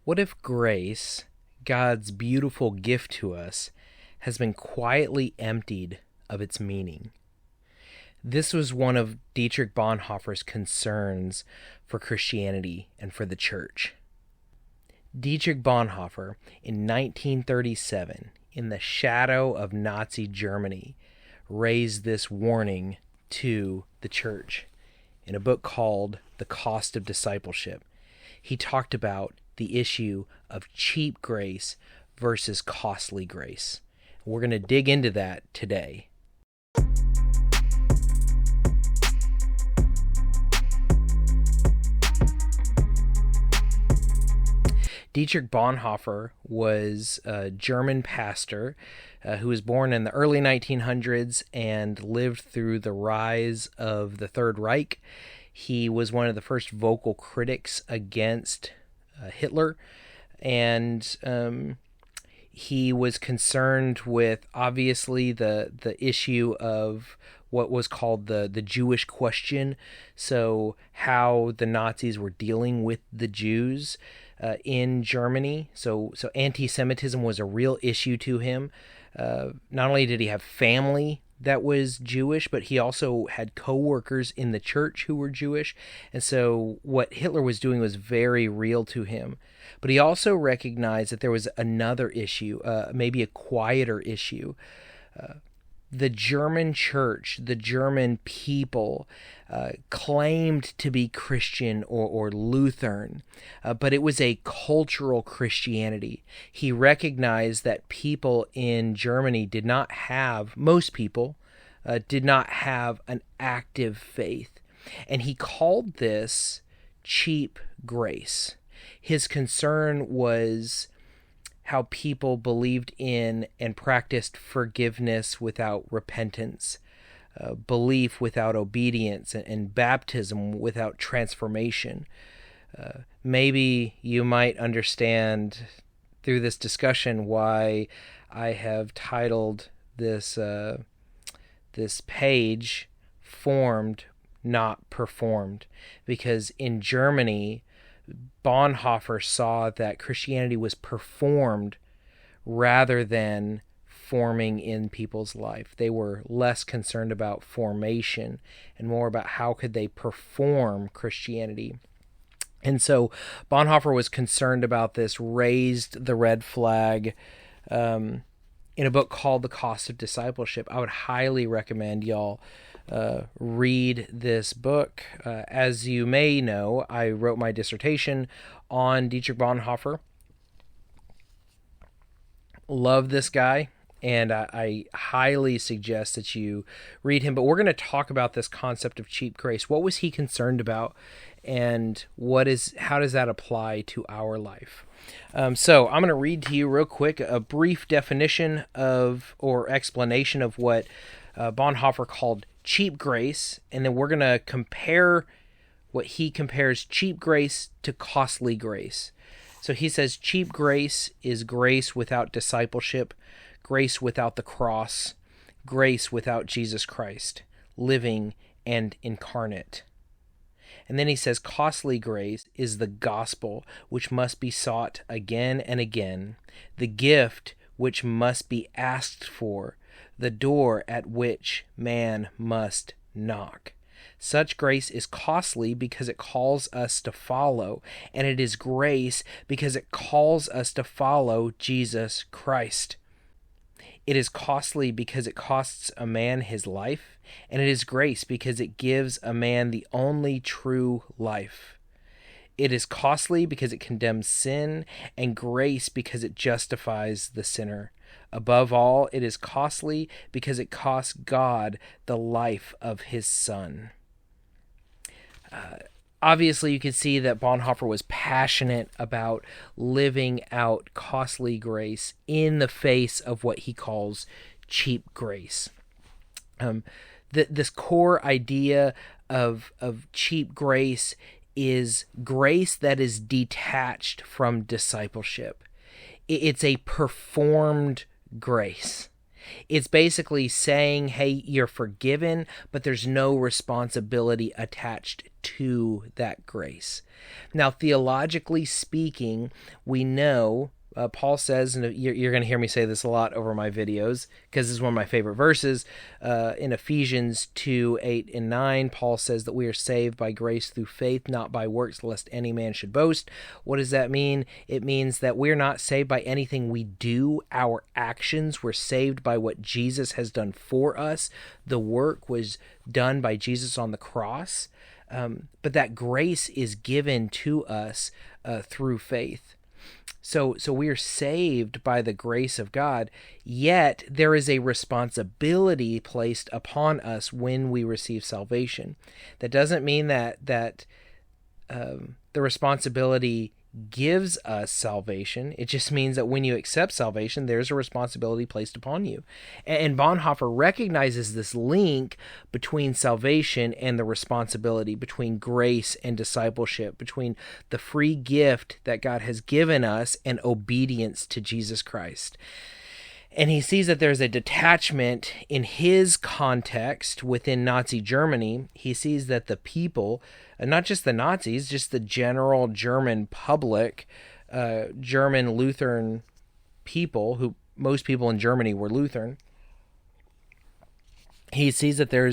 What if grace, God's beautiful gift to us, has been quietly emptied of its meaning? This was one of Dietrich Bonhoeffer's concerns for Christianity and for the church. Dietrich Bonhoeffer, in 1937, in the shadow of Nazi Germany, raised this warning to the church. In a book called The Cost of Discipleship, he talked about the issue of cheap grace versus costly grace. We're going to dig into that today. Dietrich Bonhoeffer was a German pastor who was born in the early 1900s and lived through the rise of the Third Reich. He was one of the first vocal critics against Hitler, and he was concerned with, obviously, the issue of what was called the Jewish question, so how the Nazis were dealing with the Jews in Germany. So anti-Semitism was a real issue to him. Not only did he have family that was Jewish, but he also had co-workers in the church who were Jewish. And so what Hitler was doing was very real to him. But he also recognized that there was another issue, maybe a quieter issue. The German church, the German people, claimed to be Christian or Lutheran, but it was a cultural Christianity. He recognized that people in Germany did not have, most people, did not have an active faith. And he called this cheap grace. His concern was how people believed in and practiced forgiveness without repentance, belief without obedience, and baptism without transformation. Maybe you might understand through this discussion why I have titled this page "Formed, Not Performed," because in Germany, Bonhoeffer saw that Christianity was performed rather than forming in people's life. They were less concerned about formation and more about how could they perform Christianity. And so Bonhoeffer was concerned about this, raised the red flag in a book called The Cost of Discipleship. I would highly recommend y'all read this book. As you may know, I wrote my dissertation on Dietrich Bonhoeffer. Love this guy, and I highly suggest that you read him. But we're going to talk about this concept of cheap grace. What was he concerned about, and how does that apply to our life? So I'm going to read to you real quick a brief definition of or explanation of what Bonhoeffer called cheap grace, and then we're going to compare what he compares cheap grace to costly grace. So he says cheap grace is grace without discipleship, grace without the cross, grace without Jesus Christ, living and incarnate. And then he says costly grace is the gospel which must be sought again and again, the gift which must be asked for, the door at which man must knock. Such grace is costly because it calls us to follow, and it is grace because it calls us to follow Jesus Christ. It is costly because it costs a man his life, and it is grace because it gives a man the only true life. It is costly because it condemns sin, and grace because it justifies the sinner. Above all, it is costly because it costs God the life of his Son. Obviously, you can see that Bonhoeffer was passionate about living out costly grace in the face of what he calls cheap grace. This core idea of cheap grace is grace that is detached from discipleship. It's a performed grace. It's basically saying, hey, you're forgiven, but there's no responsibility attached to that grace. Now, theologically speaking, we know, Paul says, and you're going to hear me say this a lot over my videos because this is one of my favorite verses, in Ephesians 2:8-9, Paul says that we are saved by grace through faith, not by works, lest any man should boast. What does that mean? It means that we're not saved by anything we do, our actions. We're saved by what Jesus has done for us. The work was done by Jesus on the cross, but that grace is given to us through faith. So we are saved by the grace of God, yet there is a responsibility placed upon us when we receive salvation. That doesn't mean that the responsibility gives us salvation. It just means that when you accept salvation, there's a responsibility placed upon you. And Bonhoeffer recognizes this link between salvation and the responsibility, between grace and discipleship, between the free gift that God has given us and obedience to Jesus Christ. And he sees that there's a detachment in his context within Nazi Germany. He sees that the people, not just the Nazis, just the general German public, German Lutheran people, who most people in Germany were Lutheran. He sees that there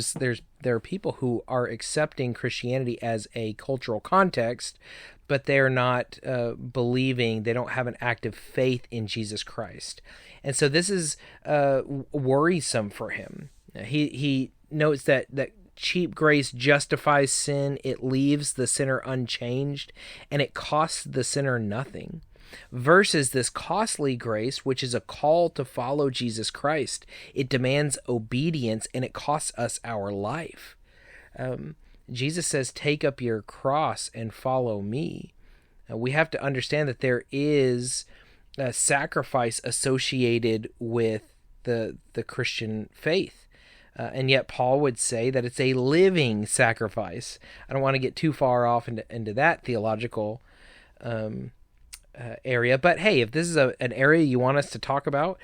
are people who are accepting Christianity as a cultural context, but they're not believing, they don't have an active faith in Jesus Christ. And so this is worrisome for him. He notes that cheap grace justifies sin, it leaves the sinner unchanged, and it costs the sinner nothing. Versus this costly grace, which is a call to follow Jesus Christ. It demands obedience, and it costs us our life. Jesus says, take up your cross and follow me. We have to understand that there is a sacrifice associated with the Christian faith. And yet Paul would say that it's a living sacrifice. I don't want to get too far off into that theological area. But hey, if this is an area you want us to talk about,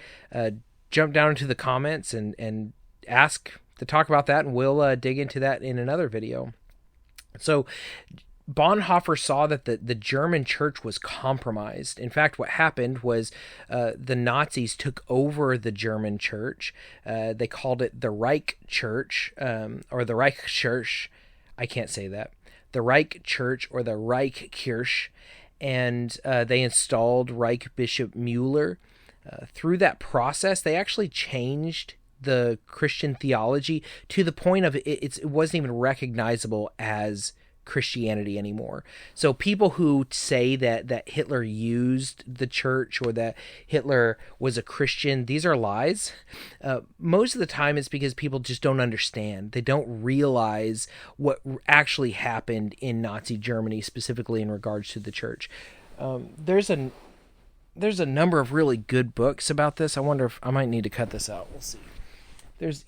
jump down into the comments and ask to talk about that, and we'll dig into that in another video. So Bonhoeffer saw that the German church was compromised. In fact, what happened was the Nazis took over the German church. They called it the Reich Church, or the Reich Church. I can't say that. The Reich Church, or the Reich Kirche. And they installed Reich Bishop Mueller. Through that process, they actually changed the Christian theology to the point of it wasn't even recognizable as Christianity anymore. So people who say that Hitler used the church or that Hitler was a Christian, these are lies. Most of the time it's because people just don't understand. They don't realize what actually happened in Nazi Germany, specifically in regards to the church. There's a number of really good books about this. I wonder if I might need to cut this out. We'll see. This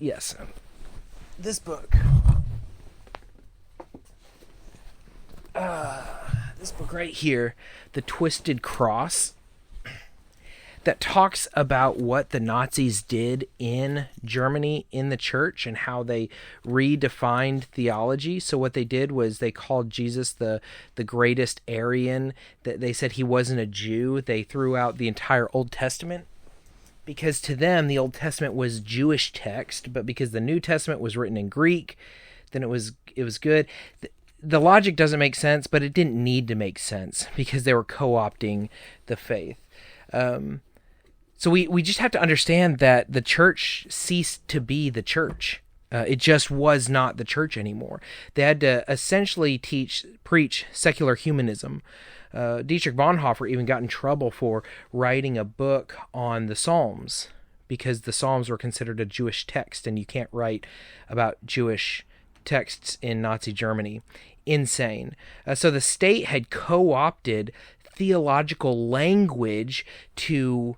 book. This book right here, The Twisted Cross, that talks about what the Nazis did in Germany in the church and how they redefined theology. So what they did was they called Jesus the greatest Aryan. That they said he wasn't a Jew. They threw out the entire Old Testament because to them the Old Testament was Jewish text, but because the New Testament was written in Greek, then it was good. The logic doesn't make sense, but it didn't need to make sense because they were co-opting the faith. So we just have to understand that the church ceased to be the church. It just was not the church anymore. They had to essentially preach secular humanism. Dietrich Bonhoeffer even got in trouble for writing a book on the Psalms because the Psalms were considered a Jewish text, and you can't write about Jewish texts in Nazi Germany. Insane. So the state had co-opted theological language to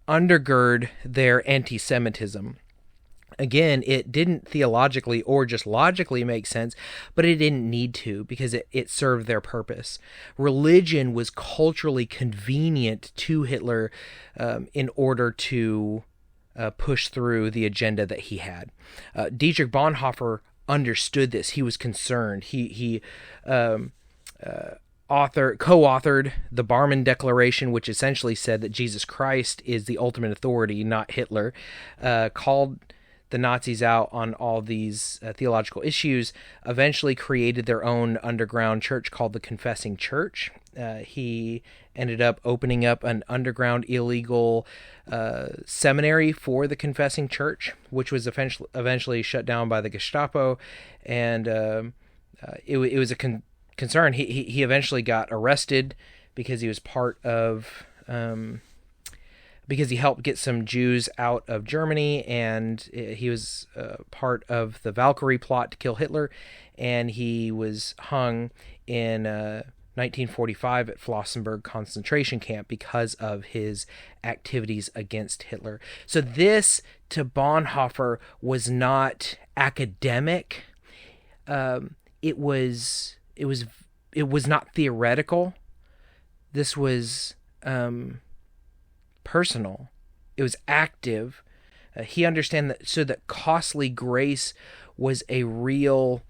undergird their anti-Semitism. Again, it didn't theologically or just logically make sense, but it didn't need to because it served their purpose. Religion was culturally convenient to Hitler in order to push through the agenda that he had. Dietrich Bonhoeffer understood this. He was concerned. He co-authored the Barmen Declaration, which essentially said that Jesus Christ is the ultimate authority, not Hitler. Called the Nazis out on all these theological issues, eventually created their own underground church called the Confessing Church. He ended up opening up an underground illegal seminary for the Confessing Church, which was eventually shut down by the Gestapo, and it was a concern. He eventually got arrested because he was part of... because he helped get some Jews out of Germany, and he was part of the Valkyrie plot to kill Hitler, and he was hung in 1945 at Flossenburg concentration camp because of his activities against Hitler. So this, to Bonhoeffer, was not academic. It was not theoretical. This was personal. It was active. He understood that costly grace was a real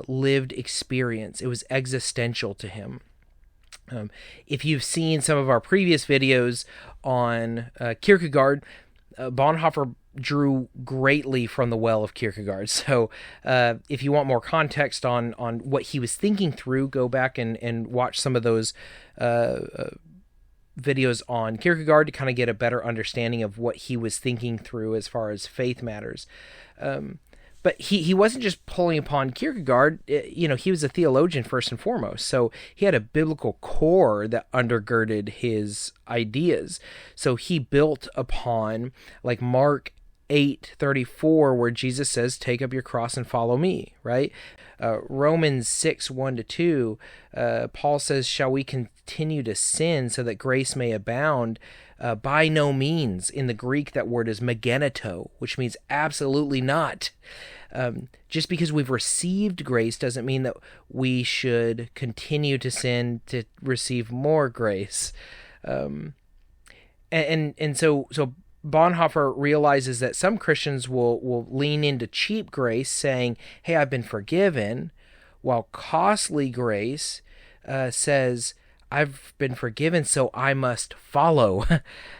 lived experience. It was existential to him. If you've seen some of our previous videos on Kierkegaard, Bonhoeffer drew greatly from the well of Kierkegaard. So if you want more context on what he was thinking through, go back and watch some of those videos on Kierkegaard to kind of get a better understanding of what he was thinking through as far as faith matters. But he wasn't just pulling upon Kierkegaard. He was a theologian first and foremost. So he had a biblical core that undergirded his ideas. So he built upon, like, Mark 8:34, where Jesus says, "Take up your cross and follow me," right? Romans 6:1-2, Paul says, "Shall we continue to sin so that grace may abound?" By no means. In the Greek, that word is megeneto, which means absolutely not. Just because we've received grace doesn't mean that we should continue to sin to receive more grace. So Bonhoeffer realizes that some Christians will lean into cheap grace, saying, "Hey, I've been forgiven," while costly grace says, "I've been forgiven, so I must follow."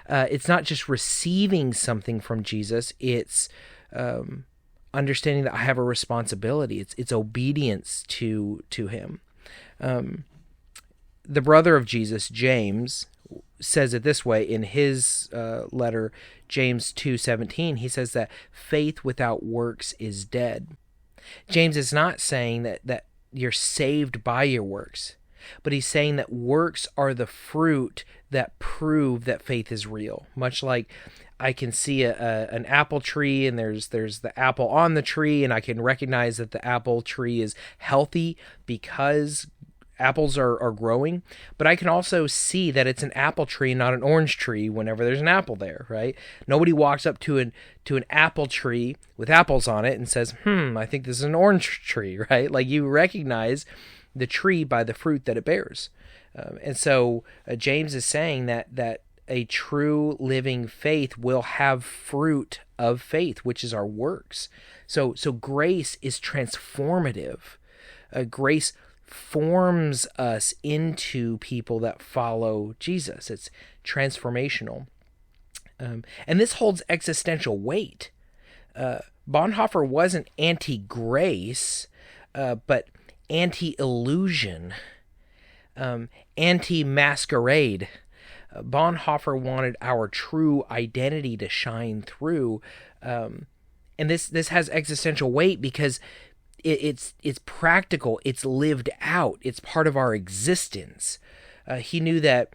It's not just receiving something from Jesus; it's understanding that I have a responsibility. It's obedience to him. The brother of Jesus, James, says it this way in his letter, James 2:17. He says that faith without works is dead. James is not saying that you're saved by your works, but he's saying that works are the fruit that prove that faith is real. Much like I can see an apple tree, and there's the apple on the tree, and I can recognize that the apple tree is healthy because apples are growing, but I can also see that it's an apple tree, not an orange tree, whenever there's an apple there, right? Nobody walks up to an apple tree with apples on it and says, I think this is an orange tree, right? Like, you recognize the tree by the fruit that it bears. And so James is saying that a true living faith will have fruit of faith, which is our works. So grace is transformative. Grace forms us into people that follow Jesus. It's transformational. And this holds existential weight. Bonhoeffer wasn't anti-grace, but anti-illusion, anti-masquerade. Bonhoeffer wanted our true identity to shine through. And this has existential weight because it's practical, it's lived out, it's part of our existence. He knew that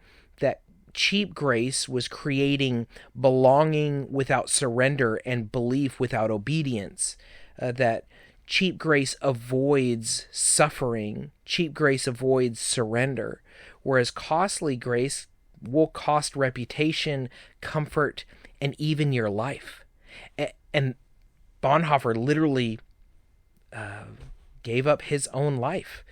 cheap grace was creating belonging without surrender and belief without obedience. That cheap grace avoids suffering, cheap grace avoids surrender, whereas costly grace will cost reputation, comfort, and even your life. And Bonhoeffer literally gave up his own life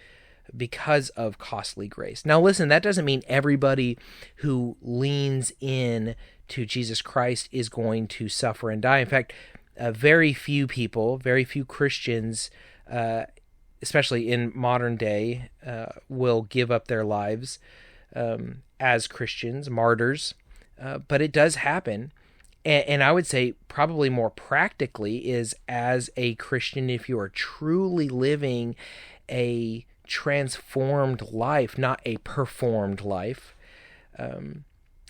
because of costly grace. Now listen, that doesn't mean everybody who leans in to Jesus Christ is going to suffer and die. In fact, very few people, very few Christians, especially in modern day, will give up their lives as Christians, martyrs. But it does happen. And I would say probably more practically is as a Christian, if you are truly living a transformed life, not a performed life.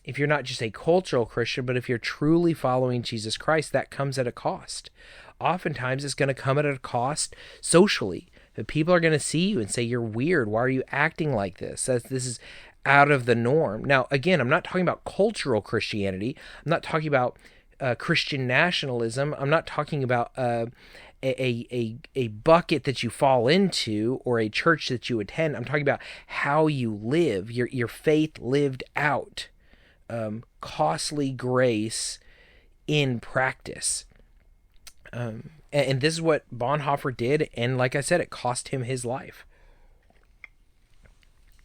If you're not just a cultural Christian, but if you're truly following Jesus Christ, that comes at a cost. Oftentimes it's going to come at a cost socially. People are going to see you and say, you're weird. Why are you acting like this? This is out of the norm. Now, again, I'm not talking about cultural Christianity. I'm not talking about Christian nationalism. I'm not talking about a bucket that you fall into or a church that you attend. I'm talking about how you live, your faith lived out, costly grace in practice. And this is what Bonhoeffer did, and like I said, it cost him his life.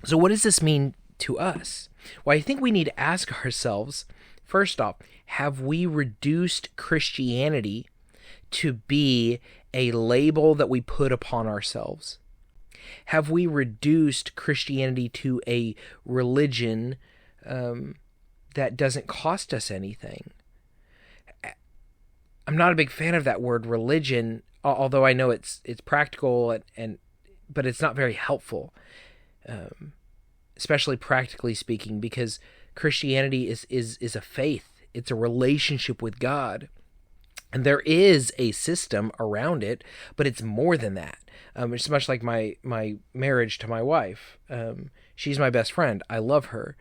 So what does this mean to us? Well, I think we need to ask ourselves, first off, have we reduced Christianity to be a label that we put upon ourselves? Have we reduced Christianity to a religion that doesn't cost us anything? I'm not a big fan of that word religion, although I know it's practical but it's not very helpful, especially practically speaking, because Christianity is a faith. It's a relationship with God. And there is a system around it, but it's more than that. It's much like my marriage to my wife. She's my best friend. I love her.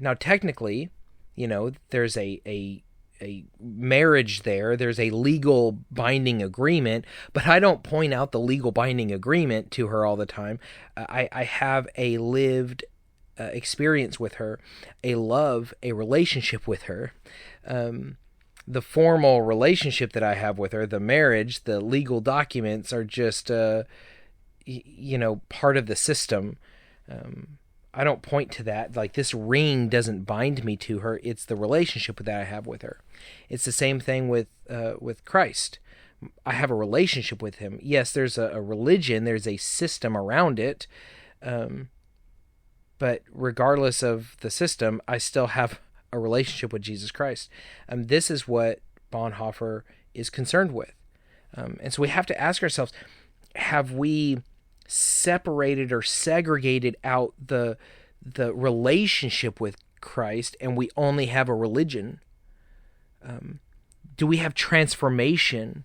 Now, technically, there's a marriage there. There's a legal binding agreement, but I don't point out the legal binding agreement to her all the time. I have a lived experience with her, a relationship with her. The formal relationship that I have with her, the marriage, the legal documents are just, part of the system. I don't point to that. Like, this ring doesn't bind me to her. It's the relationship that I have with her. It's the same thing with Christ. I have a relationship with him. Yes, there's a religion. There's a system around it. But regardless of the system, I still have a relationship with Jesus Christ. This is what Bonhoeffer is concerned with. And so we have to ask ourselves, have we separated or segregated out the relationship with Christ and we only have a religion? Do we have transformation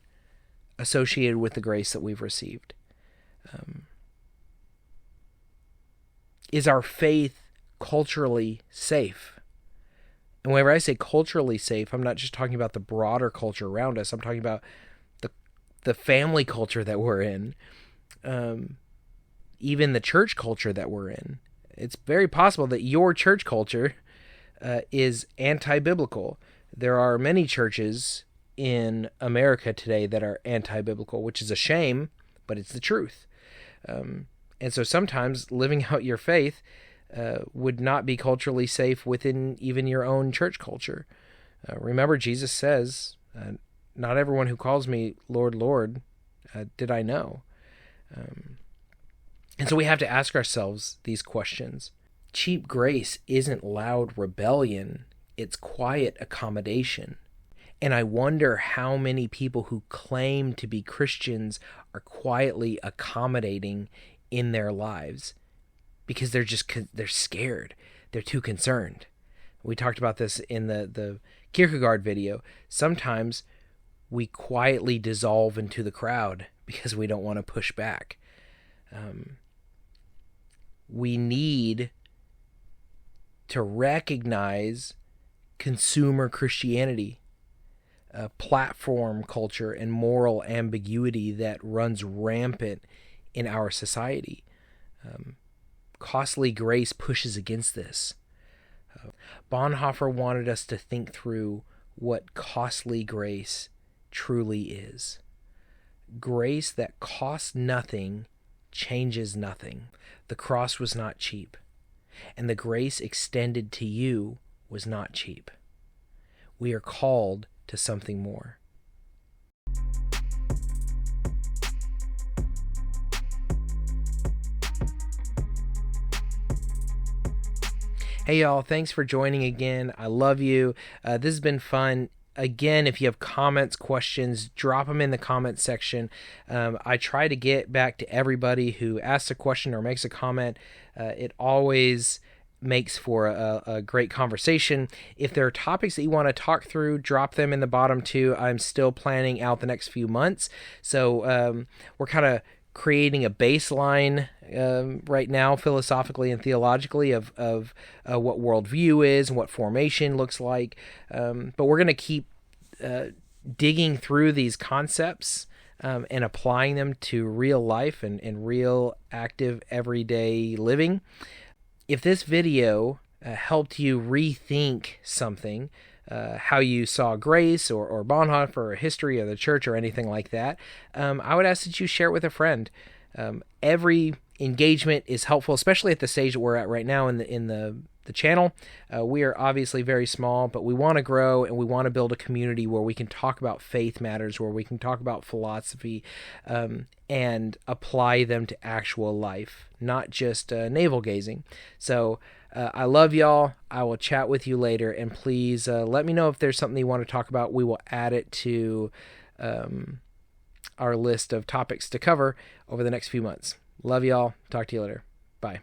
associated with the grace that we've received? Is our faith culturally safe? And whenever I say culturally safe, I'm not just talking about the broader culture around us. I'm talking about the family culture that we're in, even the church culture that we're in. It's very possible that your church culture is anti-biblical. There are many churches in America today that are anti-biblical, which is a shame, but it's the truth. And so sometimes living out your faith would not be culturally safe within even your own church culture. Remember, Jesus says, not everyone who calls me Lord, Lord, did I know. And so we have to ask ourselves these questions. Cheap grace isn't loud rebellion, it's quiet accommodation. And I wonder how many people who claim to be Christians are quietly accommodating in their lives because they're scared. They're too concerned. We talked about this in the Kierkegaard video. Sometimes we quietly dissolve into the crowd because we don't want to push back. We need to recognize consumer Christianity, platform culture, and moral ambiguity that runs rampant in our society. Costly grace pushes against this. Bonhoeffer wanted us to think through what costly grace truly is. Grace that costs nothing changes nothing. The cross was not cheap, and the grace extended to you was not cheap. We are called to something more. Hey y'all, thanks for joining again. I love you. This has been fun. Again, if you have comments, questions, drop them in the comments section. I try to get back to everybody who asks a question or makes a comment. It always makes for a great conversation. If there are topics that you want to talk through, drop them in the bottom too. I'm still planning out the next few months. So we're kind of creating a baseline right now, philosophically and theologically, of what worldview is and what formation looks like. But we're going to keep digging through these concepts and applying them to real life and real active everyday living. If this video helped you rethink something, how you saw grace or Bonhoeffer or history of the church or anything like that, I would ask that you share it with a friend. Every engagement is helpful, especially at the stage that we're at right now in the channel. We are obviously very small, but we want to grow and we want to build a community where we can talk about faith matters, where we can talk about philosophy and apply them to actual life, not just navel gazing. So I love y'all. I will chat with you later, and please let me know if there's something you want to talk about. We will add it to our list of topics to cover over the next few months. Love y'all. Talk to you later. Bye.